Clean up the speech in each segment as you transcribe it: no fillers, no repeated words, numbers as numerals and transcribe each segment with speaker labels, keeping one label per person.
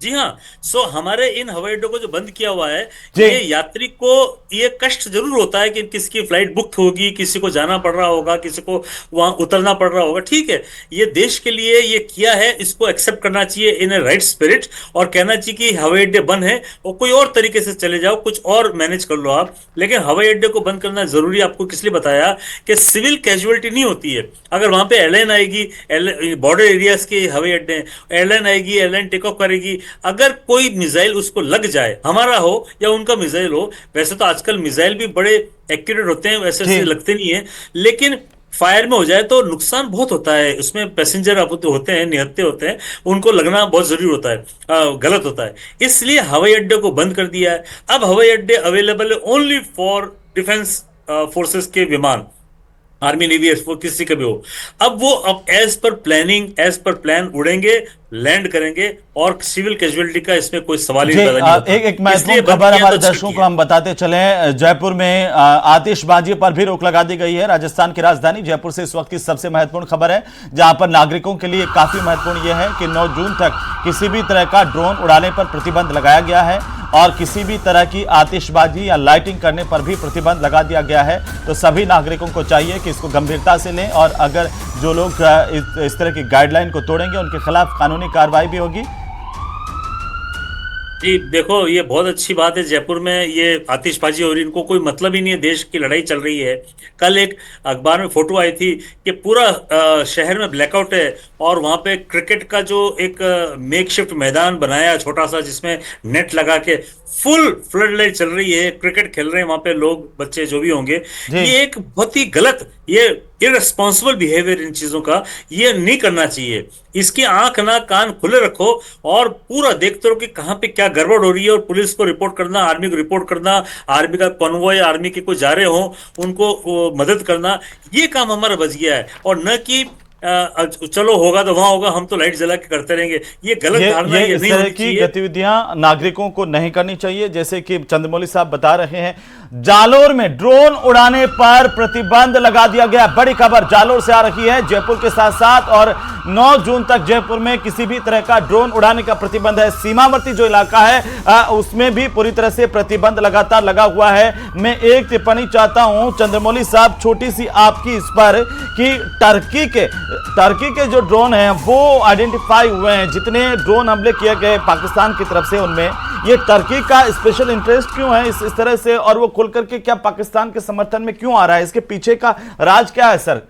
Speaker 1: जी हाँ। सो हमारे इन हवाई अड्डों को जो बंद किया हुआ है,
Speaker 2: जी।
Speaker 1: ये यात्री को ये कष्ट जरूर होता है कि किसी की फ्लाइट बुक होगी, किसी को जाना पड़ रहा होगा, किसी को वहां उतरना पड़ रहा होगा, ठीक है। ये देश के लिए ये किया है, इसको एक्सेप्ट करना चाहिए इन ए राइट स्पिरिट, और कहना चाहिए कि हवाई अड्डे बंद है और कोई और तरीके से चले जाओ, कुछ और मैनेज कर लो आप। लेकिन हवाई अड्डे को बंद करना जरूरी, आपको किस लिए बताया कि सिविल कैजुअलिटी नहीं होती है। अगर वहां पे एयरलाइन आएगी, बॉर्डर एरियाज के हवाई अड्डे, एयरलाइन आएगी, एयरलाइन टेक ऑफ करेगी, अगर कोई मिसाइल उसको लग जाए, हमारा हो या उनका मिसाइल हो, वैसे तो आजकल मिसाइल भी बड़े एक्यूरेट होते हैं, वैसे
Speaker 2: जी।
Speaker 1: ऐसे लगते नहीं है, लेकिन फायर में हो जाए तो नुकसान बहुत होता है। उसमें पैसेंजर होते हैं, निहत्थे होते हैं, उनको लगना बहुत जरूरी होता है, गलत होता है। इसलिए हवाई अड्डे को बंद कर दिया है। अब हवाई अड्डे अवेलेबल है ओनली फॉर डिफेंस फोर्सेस के विमान, आर्मी नेवी एक्सपो किसी का भी हो। अब वो अब एज पर प्लानिंग, एज पर प्लान उड़ेंगे, लैंड करेंगे, और सिविल कैजुअलिटी का इसमें कोई सवाल ही
Speaker 2: जी,
Speaker 1: पैदा नहीं होता।
Speaker 2: एक एक
Speaker 1: इसलिए
Speaker 2: महत्वपूर्ण
Speaker 1: बंद
Speaker 2: खबर
Speaker 1: किया तो
Speaker 2: हमारे
Speaker 1: अच्छा
Speaker 2: दर्शकों को
Speaker 1: किया।
Speaker 2: हम बताते चले। जयपुर में आतिशबाजी पर भी रोक लगा दी गई है। राजस्थान की राजधानी जयपुर से इस वक्त की सबसे महत्वपूर्ण खबर है, जहां पर नागरिकों के लिए काफी महत्वपूर्ण यह है कि 9 जून तक किसी भी तरह का ड्रोन उड़ाने पर प्रतिबंध लगाया गया है और किसी भी तरह की आतिशबाजी या लाइटिंग करने पर भी प्रतिबंध लगा दिया गया है। तो सभी नागरिकों को चाहिए कि इसको गंभीरता से लें, और अगर जो लोग इस तरह की गाइडलाइन को तोड़ेंगे उनके खिलाफ कानूनी कार्रवाई भी होगी।
Speaker 1: जी देखो, ये बहुत अच्छी बात है। जयपुर में ये आतिशबाजी हो रही, इनको कोई मतलब ही नहीं है, देश की लड़ाई चल रही है। कल एक अखबार में फोटो आई थी कि पूरा शहर में ब्लैकआउट है, और वहां पे क्रिकेट का जो एक मेकशिफ्ट मैदान बनाया छोटा सा, जिसमें नेट लगा के फुल फ्लड लाइट चल रही है, क्रिकेट खेल रहे हैं वहां पे लोग, बच्चे जो भी होंगे।
Speaker 2: जी।
Speaker 1: ये एक बहुत ही गलत, ये इररिस्पॉन्सिबल बिहेवियर इन चीजों का, ये नहीं करना चाहिए। इसकी आंख ना कान खुले रखो, और पूरा देखते रहो कि कहाँ पे क्या गड़बड़ हो रही है, और पुलिस को रिपोर्ट करना, आर्मी को रिपोर्ट करना, आर्मी का कॉन्वॉय, आर्मी के कोई जा रहे हो उनको मदद करना, ये काम हमारा बच गया है। और न कि चलो होगा तो वहां होगा, हम तो लाइट जला के करते रहेंगे। ये गलत धारणा,
Speaker 2: ये
Speaker 1: ये
Speaker 2: इस
Speaker 1: नहीं
Speaker 2: तरह
Speaker 1: होनी
Speaker 2: की
Speaker 1: चाहिए।
Speaker 2: गतिविधियां नागरिकों को नहीं करनी चाहिए। जैसे कि चंद्रमौली साहब बता रहे हैं, जालोर में ड्रोन उड़ाने पर प्रतिबंध लगा दिया गया। बड़ी खबर जालोर से आ रही है, जयपुर के साथ साथ, और 9 जून तक जयपुर में किसी भी तरह का ड्रोन उड़ाने का प्रतिबंध है। सीमावर्ती जो इलाका है उसमें भी पूरी तरह से प्रतिबंध लगातार लगा हुआ है। मैं एक टिप्पणी चाहता हूं चंद्रमौली साहब, छोटी सी आपकी इस पर, कि टर्की के जो ड्रोन हैं वो आइडेंटिफाई हुए हैं। जितने ड्रोन हमले किए गए पाकिस्तान की तरफ से, उनमें ये टर्की का स्पेशल इंटरेस्ट क्यों है इस तरह से, और वो खुल करके क्या पाकिस्तान के समर्थन में क्यों आ रहा है? इसके पीछे का राज क्या है सर?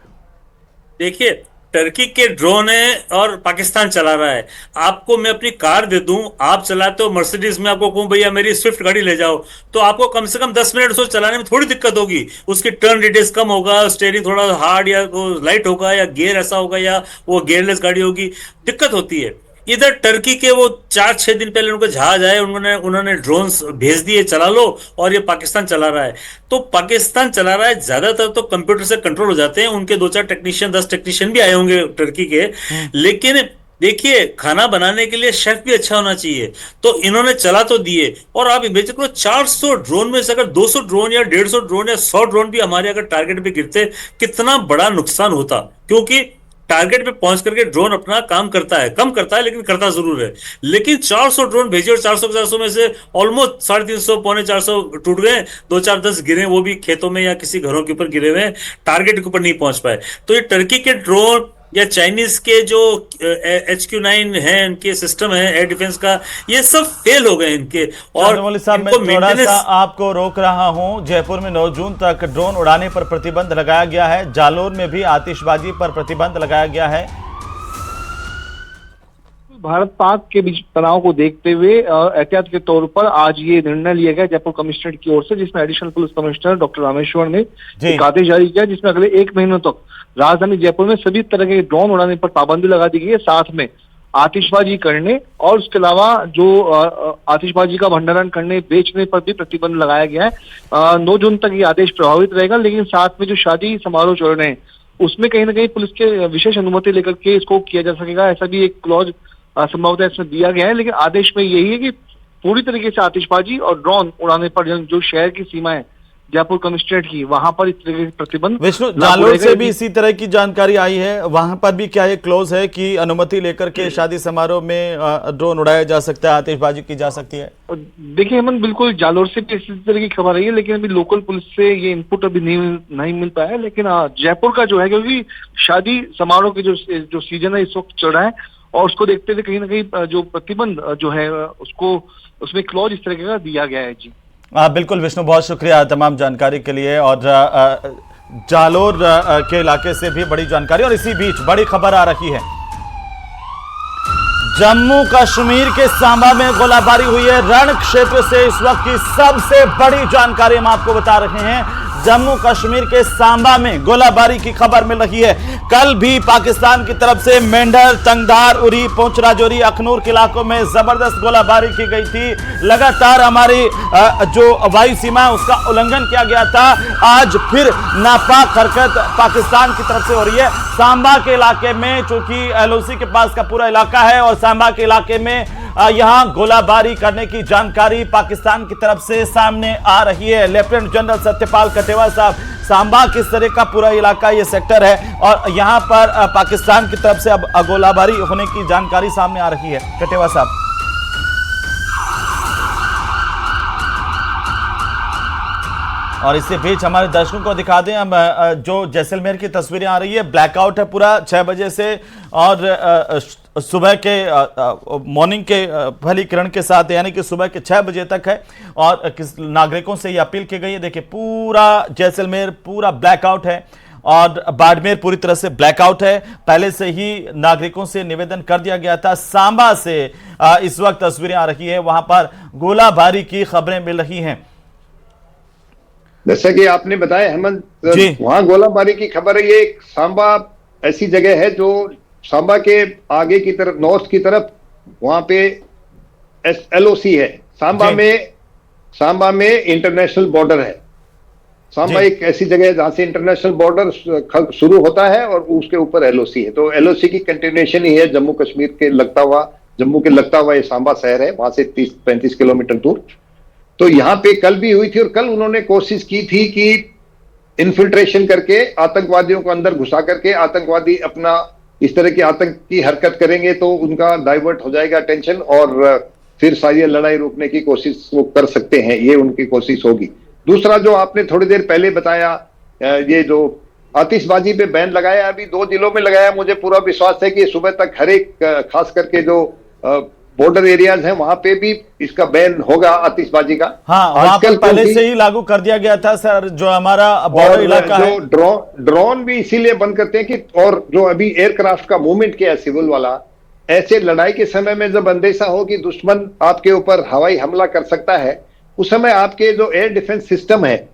Speaker 1: देखिए, टर्की के ड्रोन है और पाकिस्तान चला रहा है। आपको मैं अपनी कार दे दूं, आप चलाते हो मर्सिडीज में, आपको कहूं भैया मेरी स्विफ्ट गाड़ी ले जाओ, तो आपको कम से कम 10 मिनट उसको चलाने में थोड़ी दिक्कत होगी। उसकी टर्न रेडियस कम होगा, स्टेयरिंग थोड़ा हार्ड या लाइट होगा, या गियर ऐसा होगा, या वो गियरलेस गाड़ी होगी, दिक्कत होती है। इधर टर्की के वो 4-6 दिन पहले उनका जहाज आए, उन्होंने उन्होंने ड्रोन्स भेज दिए, चला लो, और ये पाकिस्तान चला रहा है। तो पाकिस्तान चला रहा है, ज्यादातर तो कंप्यूटर से कंट्रोल हो जाते हैं, उनके 2-4 टेक्नीशियन, 10 टेक्नीशियन भी आए होंगे टर्की के। लेकिन देखिए, खाना बनाने के लिए शेफ भी अच्छा होना चाहिए। तो इन्होंने चला तो दिए, और आप इमेजिन करो 400 ड्रोन में से अगर 200 ड्रोन या 150 ड्रोन या 100 ड्रोन भी हमारे अगर टारगेट पे गिरते, कितना बड़ा नुकसान होता। क्योंकि टारगेट पे पहुंच करके ड्रोन अपना काम करता है, कम करता है लेकिन करता जरूर है। लेकिन 400 ड्रोन भेजे, और 400 में से ऑलमोस्ट 350 पौने 400 टूट गए, 2-4-10 गिरे, वो भी खेतों में या किसी घरों के ऊपर गिरे हुए, टारगेट के ऊपर नहीं पहुंच पाए। तो ये टर्की के ड्रोन या चाइनीज के जो HQ9 है, इनके सिस्टम है एयर डिफेंस का, ये सब फेल हो गए इनके, और
Speaker 2: चंद्रमौली साहब, मैं
Speaker 1: इनको
Speaker 2: थोड़ा सा
Speaker 1: मेंटेनेंस।
Speaker 2: आपको रोक रहा हूं। जयपुर में 9 जून तक ड्रोन उड़ाने पर प्रतिबंध लगाया गया है। जालोर में भी आतिशबाजी पर प्रतिबंध लगाया गया है।
Speaker 3: भारत पाक के बीच तनाव को देखते हुए एहतियात के तौर पर आज ये निर्णय लिया गया जयपुर कमिश्नरेट की ओर से, जिसमें additional police commissioner doctor Rameshwar ने एक आदेश जारी किया, जिसमें अगले 1 महीनों तक राजधानी जयपुर में सभी तरह के ड्रोन उड़ाने पर पाबंदी लगा दी गई है। साथ में आतिशबाजी करने और उसके अलावा जो आतिशबाजी का भंडारण करने, बेचने पर भी प्रतिबंध लगाया गया है। 9 जून तक ये आदेश प्रभावित रहेगा, लेकिन साथ में जो शादी समारोह चल रहे हैं उसमें कहीं ना कहीं पुलिस के विशेष अनुमति लेकर के इसको किया जा सकेगा, ऐसा भी एक क्लॉज संभवतः इसमें दिया गया है। लेकिन आदेश में यही है कि पूरी तरीके से आतिशबाजी और ड्रोन उड़ाने पर जो शहर की सीमाएं जयपुर कमिश्नरेट की, वहां पर इस तरह के प्रतिबंध।
Speaker 2: विष्णु, जालोर से भी इसी तरह की जानकारी आई है, वहां पर भी क्या ये क्लोज है कि अनुमति लेकर के शादी समारोह में ड्रोन उड़ाया जा सकता है, आतिशबाजी की जा सकती है?
Speaker 3: देखिए हेमंत, बिल्कुल जालोर से भी इसी तरह की खबर आई है, लेकिन अभी लोकल पुलिस से ये इनपुट अभी नहीं मिल पाया है। लेकिन जयपुर का जो है, क्योंकि शादी समारोह के जो सीजन है इस वक्त चल रहा है, और उसको देखते हुए कहीं ना कहीं जो प्रतिबंध जो है उसको उसमें क्लॉज इस तरह का दिया गया है। जी
Speaker 2: बिल्कुल विष्णु, बहुत शुक्रिया तमाम जानकारी के लिए। और जालोर के इलाके से भी बड़ी जानकारी। और इसी बीच बड़ी खबर आ रही है, जम्मू कश्मीर के सांबा में गोलाबारी हुई है। रण क्षेत्र से इस वक्त की सबसे बड़ी जानकारी हम आपको बता रहे हैं। जम्मू कश्मीर के सांबा में गोलाबारी की खबर मिल रही है। कल भी पाकिस्तान की तरफ से मेंढर, तंगधार, उरी, पुंछ राजौरी, अखनूर के इलाकों में जबरदस्त गोलाबारी की गई थी। लगातार हमारी जो वायु सीमा है उसका उल्लंघन किया गया था। आज फिर नापाक हरकत पाकिस्तान की तरफ से हो रही है। सांबा के इलाके में, चूंकि एलओसी के पास का पूरा इलाका है, और सांबा के इलाके में यहां गोलाबारी करने की जानकारी पाकिस्तान की तरफ से सामने आ रही है। लेफ्टिनेंट जनरल सत्यपाल कठेवा साहब, सांबा किस तरह का पूरा इलाका ये सेक्टर है, और यहां पर पाकिस्तान की तरफ से अब गोलाबारी होने की जानकारी सामने आ रही है। कठेवा साहब, और इससे बीच हमारे दर्शकों को दिखा दें हम जो जैसलमेर की तस्वीरें आ रही है। ब्लैकआउट है पूरा 6 बजे से, और सुबह के मॉर्निंग के पहली किरण के साथ, यानी कि सुबह के 6 बजे तक है। और किस नागरिकों से ये अपील की गई है, देखिए पूरा जैसलमेर पूरा ब्लैकआउट है, और बाड़मेर पूरी तरह से ब्लैकआउट है। पहले से ही नागरिकों से निवेदन कर दिया गया था। सांबा से इस वक्त तस्वीरें आ रही है, वहां पर गोलाबारी की खबरें मिल रही हैं।
Speaker 4: जैसा कि आपने बताया हेमंत, वहां गोलाबारी की खबर है। ये सांबा ऐसी जगह है जो सांबा के आगे की तरफ, नॉर्थ की तरफ, वहां पे एलओसी है। सांबा में इंटरनेशनल बॉर्डर है। सांबा एक ऐसी जगह है जहां से इंटरनेशनल बॉर्डर शुरू होता है और उसके ऊपर एलओसी है। तो एलओसी की कंटिन्यूएशन ही है जम्मू कश्मीर के लगता हुआ ये सांबा शहर है, वहां से 30-35 किलोमीटर दूर। तो यहाँ पे कल भी हुई थी, और कल उन्होंने कोशिश की थी कि इन्फिल्ट्रेशन करके आतंकवादियों को अंदर घुसा करके, आतंकवादी अपना इस तरह की आतंक की हरकत करेंगे तो उनका डाइवर्ट हो जाएगा टेंशन, और फिर सारी लड़ाई रोकने की कोशिश वो कर सकते हैं। ये उनकी कोशिश होगी। दूसरा, जो आपने थोड़ी देर पहले बताया, ये जो आतिशबाजी पे बैन लगाया, अभी 2 जिलों में लगाया। मुझे पूरा विश्वास है कि सुबह तक हर एक, खास करके जो बॉर्डर एरियाज हैं वहां पे भी इसका बैन होगा आतिशबाजी का।
Speaker 2: हाँ, वहां पर पहले से ही लागू कर दिया गया था सर, जो हमारा बॉर्डर इलाका है।
Speaker 4: ड्रोन भी इसीलिए बंद करते हैं कि, और जो अभी एयरक्राफ्ट का मूवमेंट किया सिविल वाला, ऐसे लड़ाई के समय में जब अंदेशा हो कि दुश्मन आपके ऊपर हवाई हमला कर सकता है, उस समय आपके जो एयर डिफेंस सिस्टम है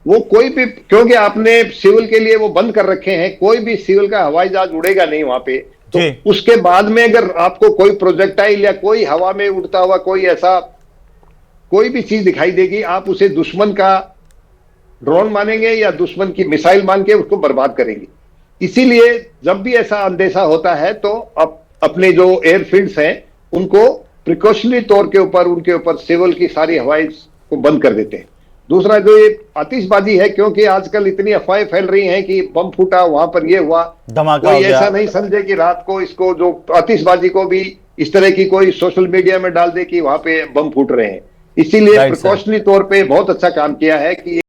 Speaker 4: वो कोई भी, क्योंकि आपने सिविल के लिए वो बंद कर रखे हैं, कोई भी सिविल का हवाई जहाज उड़ेगा नहीं वहां पे। तो उसके बाद में अगर आपको कोई प्रोजेक्टाइल या कोई हवा में उड़ता हुआ कोई ऐसा कोई भी चीज दिखाई देगी, आप उसे दुश्मन का ड्रोन मानेंगे या दुश्मन की मिसाइल मान के उसको बर्बाद करेंगे। इसीलिए जब भी ऐसा अंदेशा होता है तो अपने जो एयरफील्ड्स हैं उनको प्रिकॉशनरी तौर के ऊपर, उनके ऊपर सिविल की सारी हवाई को बंद कर देते हैं। दूसरा, जो ये आतिशबाजी है, क्योंकि आजकल इतनी अफवाहें फैल रही हैं कि बम फूटा, वहां पर ये हुआ, कोई ऐसा नहीं समझे कि रात को इसको, जो आतिशबाजी को भी इस तरह की कोई सोशल मीडिया में डाल दे कि वहां पे बम फूट रहे हैं। इसीलिए प्रिकॉशनरी तौर पे बहुत अच्छा काम किया है कि